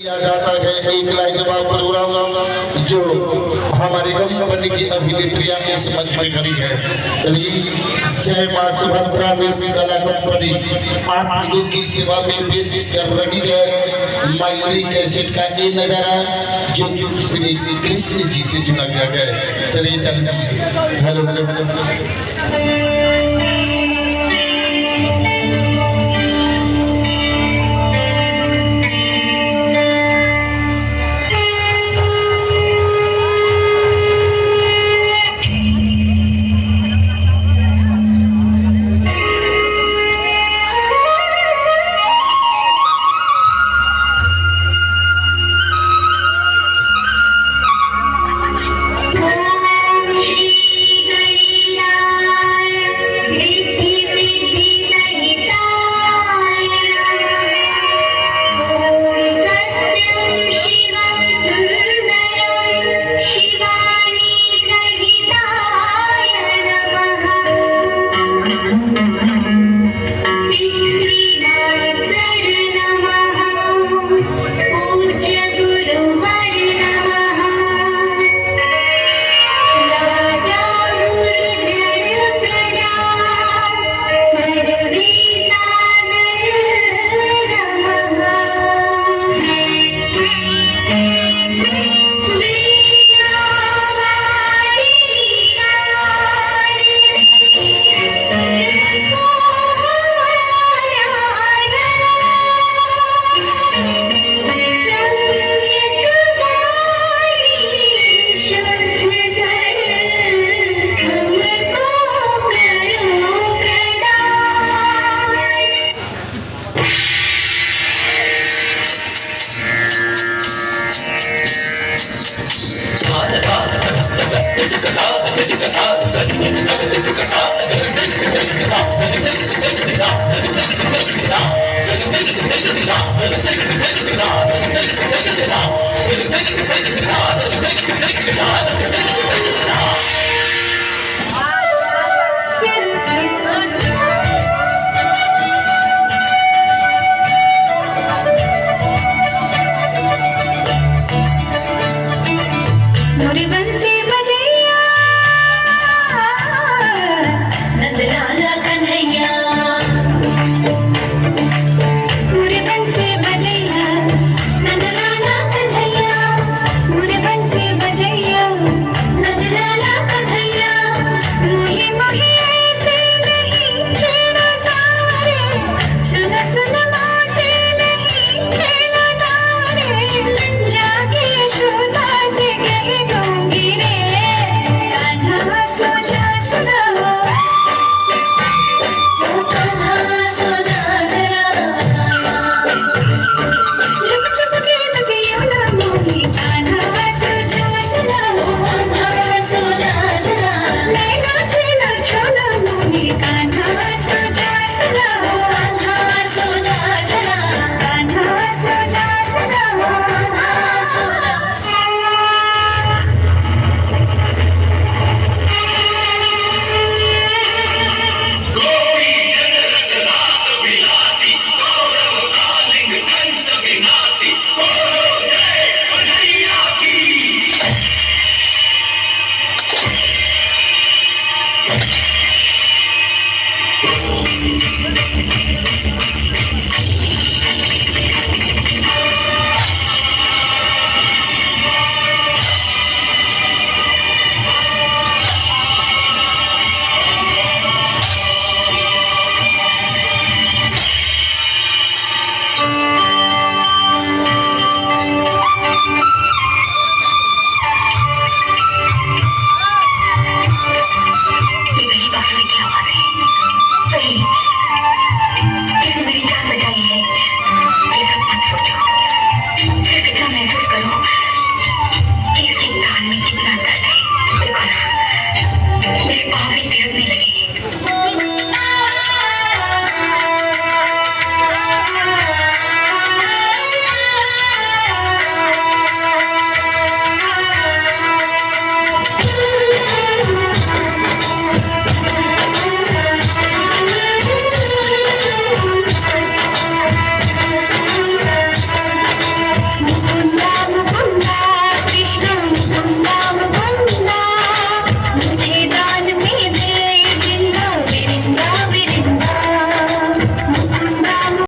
किया जाता है एक लाजवाब प्रोग्राम जो हमारी कंपनी की अभिनेत्रियां इस मंच में खड़ी है। चलिए जय मां सुभद्रा निर्मित कला कंपनी आप लोगों की सेवा में पेश कर रही है मयूरी कैसेट का ये नजारा जो श्री कृष्ण जी से चुना गया है। चलिए चलिए hello hello hello Let's go.